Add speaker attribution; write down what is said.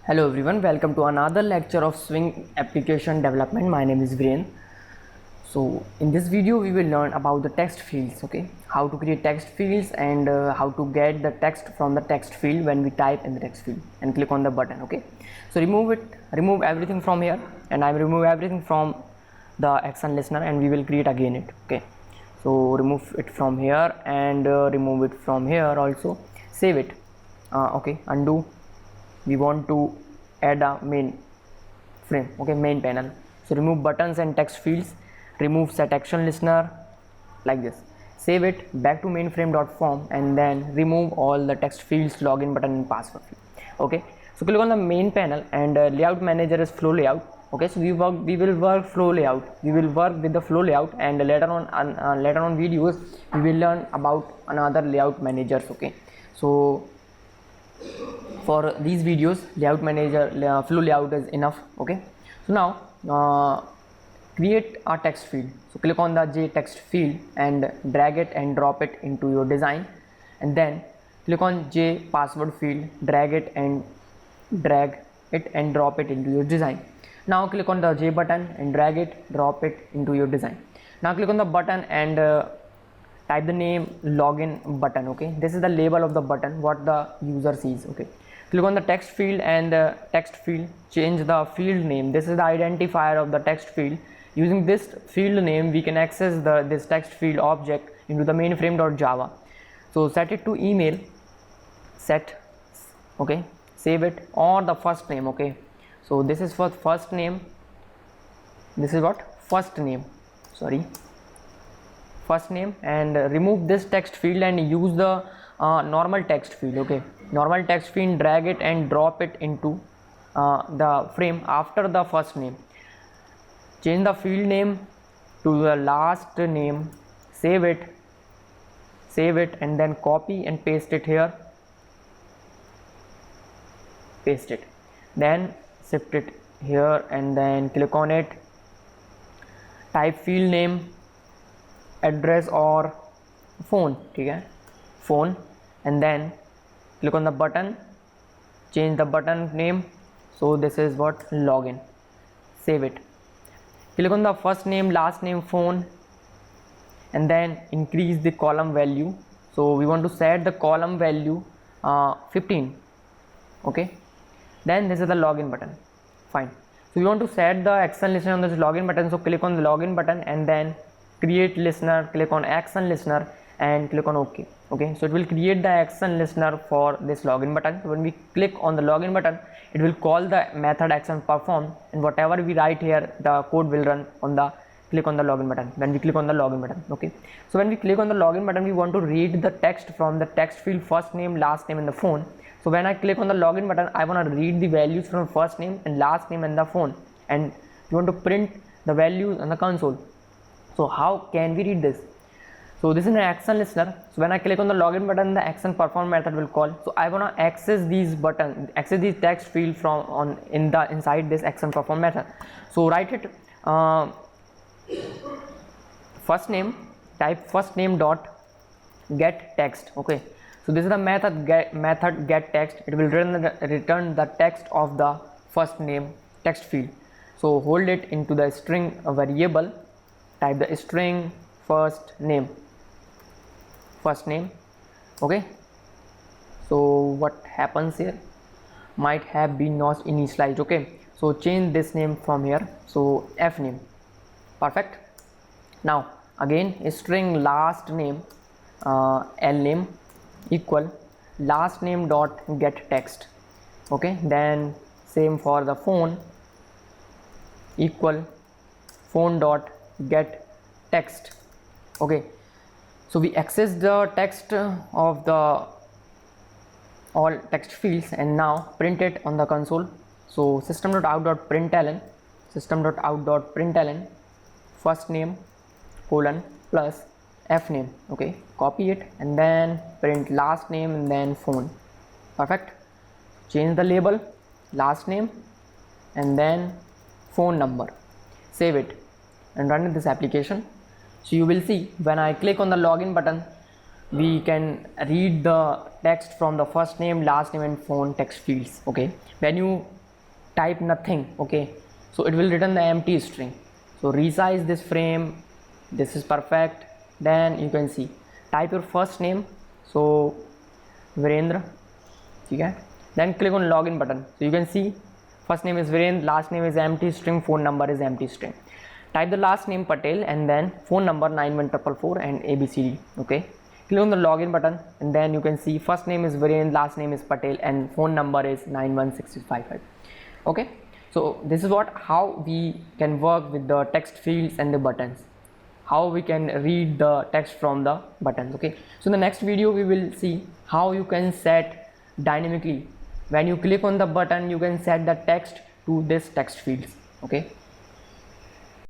Speaker 1: Hello everyone, welcome to another lecture of Swing application development. My name is Viren. So in this video we will learn about the text fields, okay, how to create text fields and how to get the text from the text field when we type in the text field and click on the button. Okay, so remove everything from here, and I will remove everything from the action listener and we will create again it. Okay, so remove it from here and remove it from here also, save it. Okay, undo. We want to add a main frame, okay, main panel. So remove buttons and text fields, remove set action listener like this, save it, back to mainframe.form, and then remove all the text fields, login button and password field. Okay, so click on the main panel and layout manager is flow layout. Okay, so we will work flow layout, we will work with the flow layout, and later on videos we will learn about another layout managers. Okay, so for these videos layout manager flow layout is enough. Okay, so now create a text field. So click on the J text field and drag it and drop it into your design, and then click on J password field, drag it and drop it into your design. Now click on the J button and drag it, drop it into your design. Now click on the button and type the name login button. Okay, this is the label of the button, what the user sees. Okay, click on the text field and text field, change the field name. This is the identifier of the text field. Using this field name we can access this text field object into the mainframe.java. So set it to email, set. Okay, save it, or the first name. Okay, so this is for first name, this is what first name, first name, and remove this text field and use the normal text field. Okay, normal text field, drag it and drop it into the frame after the first name. Change the field name to the last name, save it, and then copy and paste it here, paste it, then shift it here and then click on it, type field name, address or phone, okay, phone, and then click on the button, change the button name, so this is what login, save it, click on the first name, last name, phone, and then increase the column value. So we want to set the column value 15. Okay, then this is the login button. Fine, so we want to set the action listener on this login button, so click on the login button and then create listener, click on action listener and click on OK. Okay, so it will create the action listener for this login button. So when we click on the login button, it will call the method action perform, and whatever we write here the code will run on the click on the login button when we click on the login button. Okay, so when we click on the login button we want to read the text from the text field, first name, last name and the phone. So when I click on the login button, I want to read the values from first name and last name and the phone, and we want to print the values on the console. So how can we read this? So this is an action listener. So when I click on the login button, the action perform method will call. So I want to access these text field from inside this action perform method. So write it first name, type first name dot get text. Okay, so this is the method get text. It will return the text of the first name text field. So hold it into the string variable, type the string first name. Okay, so what happens here, might have been not initialized. Okay, so change this name from here, so f name. Perfect. Now again string last name l name equal last name dot get text. Okay, then same for the phone, equal phone dot get text. Okay, so we access the text of the all text fields and now print it on the console. So system.out.println first name colon plus f name. Okay, copy it and then print last name and then phone. Perfect. Change the label, last name and then phone number, save it and run this application. So you will see when I click on the login button, we can read the text from the first name, last name and phone text fields. Okay, when you type nothing, okay, so it will return the empty string. So resize this frame, this is perfect. Then you can see, type your first name, so Virendra, okay. Then click on login button, so you can see first name is Virendra, last name is empty string, phone number is empty string. Type the last name Patel and then phone number 91444 and ABCD, okay. Click on the login button and then you can see first name is Virendra, last name is Patel and phone number is 91655, okay. So this is how we can work with the text fields and the buttons, how we can read the text from the buttons, okay. So in the next video we will see how you can set dynamically, when you click on the button you can set the text to this text fields, okay.